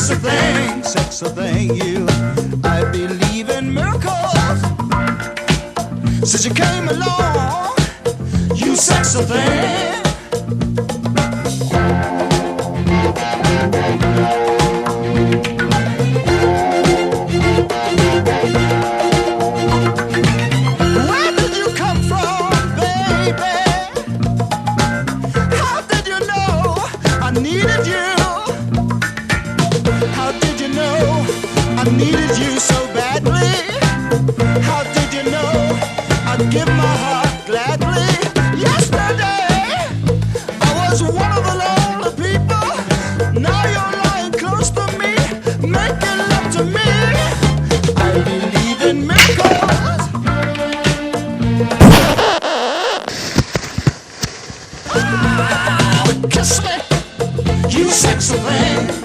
sexy thing, you. I believe in miracles. Since you came along, you sexy thing. Where did you come from, baby? How did you know I needed you? How did you know I needed you so badly? How did you know I'd give my heart gladly? Yesterday I was one of the lonely people. Now you're lying close to me, making love to me. I believe in miracles. Kiss me, you sexy thing.